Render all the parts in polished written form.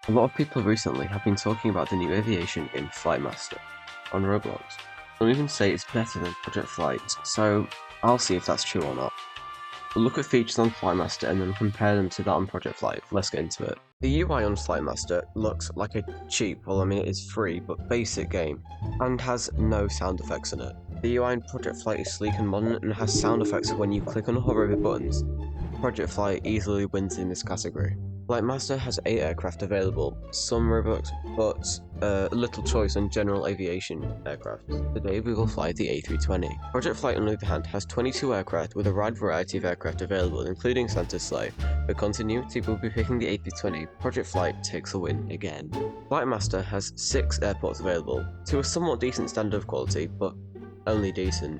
A lot of people recently have been talking about the new aviation game Flight Master on Roblox. Some even say it's better than Project Flight, so I'll see if that's true or not. We'll look at features on Flight Master and then compare them to that on Project Flight. Let's get into it. The UI on Flight Master looks like a cheap, well I mean it is free, but basic game, and has no sound effects in it. The UI in Project Flight is sleek and modern and has sound effects when you click on or hover over buttons. Project Flight easily wins in this category. Flight Master has 8 aircraft available, some Robux, but little choice on general aviation aircraft. Today we will fly the A320. Project Flight on the other hand has 22 aircraft with a wide variety of aircraft available, including Santa's sleigh. For continuity we'll be picking the A320. Project Flight takes a win again. Flight Master has 6 airports available, to a somewhat decent standard of quality, but only decent.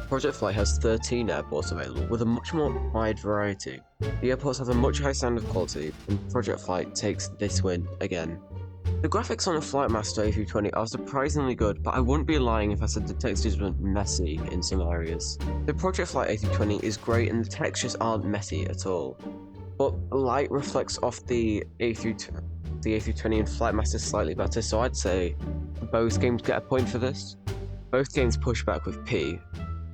Project Flight has 13 airports available, with a much more wide variety. The airports have a much higher standard of quality, and Project Flight takes this win again. The graphics on a Flight Master A320 are surprisingly good, but I wouldn't be lying if I said the textures were messy in some areas. The Project Flight A320 is great and the textures aren't messy at all, but light reflects off the A320 and Flight Master slightly better, so I'd say both games get a point for this. Both games push back with P,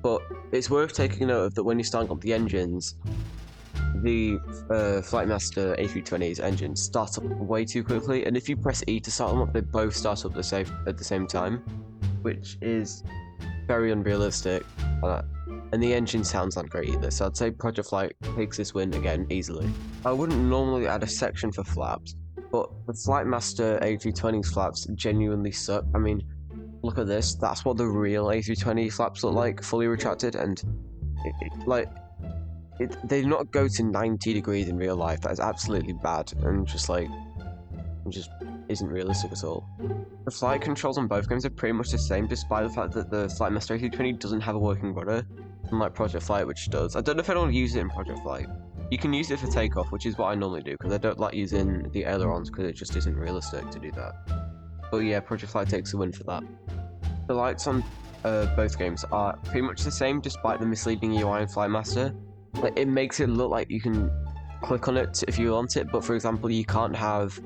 but it's worth taking note of that when you're starting up the engines, the Flight Master A320's engines start up way too quickly, and if you press E to start them up, they both start up at the same time, which is very unrealistic, and the engine sounds aren't great either, so I'd say Project Flight takes this win again easily. I wouldn't normally add a section for flaps, but the Flight Master A320's flaps genuinely suck. I mean, look at this, that's what the real A320 flaps look like, fully retracted, and they do not go to 90 degrees in real life. That is absolutely bad, and just isn't realistic at all. The flight controls on both games are pretty much the same, despite the fact that the Flight Master A320 doesn't have a working rudder, unlike Project Flight, which does. I don't know if anyone uses it in Project Flight. You can use it for takeoff, which is what I normally do, because I don't like using the ailerons, because it just isn't realistic to do that. But yeah, Project Flight takes a win for that. The lights on both games are pretty much the same, despite the misleading UI in Flight Master. Like, it makes it look like you can click on it if you want it, but for example, you can't have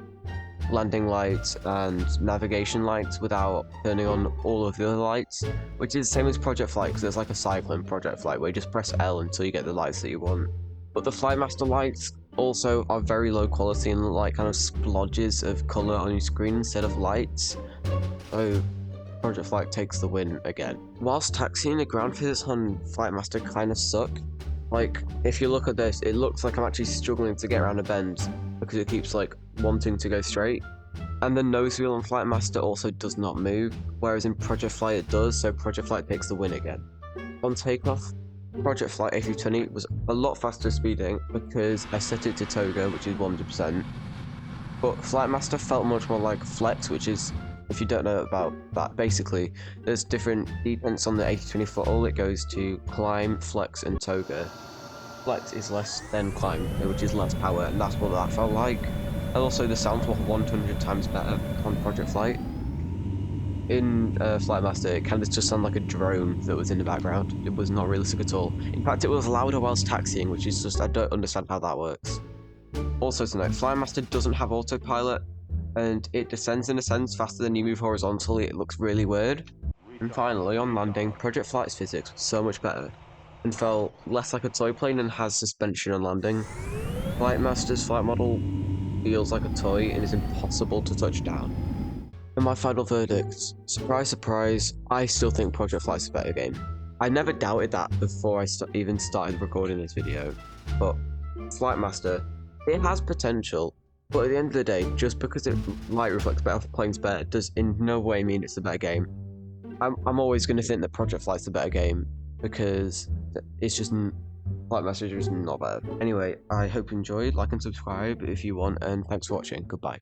landing lights and navigation lights without turning on all of the other lights, which is the same as Project Flight, because there's like a cycle in Project Flight where you just press L until you get the lights that you want. But the Flight Master lights also are very low quality and look like kind of splodges of colour on your screen instead of lights. So Project Flight takes the win again. Whilst taxiing, the ground physics on Flight Master kind of suck. Like, if you look at this, it looks like I'm actually struggling to get around a bend because it keeps like wanting to go straight. And the nose wheel on Flight Master also does not move, whereas in Project Flight it does, so Project Flight takes the win again. On takeoff, Project Flight A320 was a lot faster speeding because I set it to Toga, which is 100%. But Flight Master felt much more like Flex, which is, if you don't know about that, basically, there's different defense on the A320 throttle. It goes to climb, flex, and toga. Flex is less than climb, which is less power, and that's what that felt like. And also, the sounds were 100 times better on Project Flight. In Flight Master, it kind of just sounded like a drone that was in the background. It was not realistic at all. In fact, it was louder whilst taxiing, which is just, I don't understand how that works. Also to note, Flight Master doesn't have autopilot, and it descends and ascends faster than you move horizontally. It looks really weird. And finally, on landing, Project Flight's physics was so much better, and felt less like a toy plane and has suspension on landing. Flight Master's flight model feels like a toy and is impossible to touch down. And my final verdict, surprise surprise, I still think Project Flight's a better game. I never doubted that before I even started recording this video, but Flight Master, it has potential. But at the end of the day, just because it light reflects better planes better does in no way mean it's a better game. I'm always going to think that Project Flight's a better game because it's just Flight Master is just not better. Anyway, I hope you enjoyed. Like and subscribe if you want, and thanks for watching. Goodbye.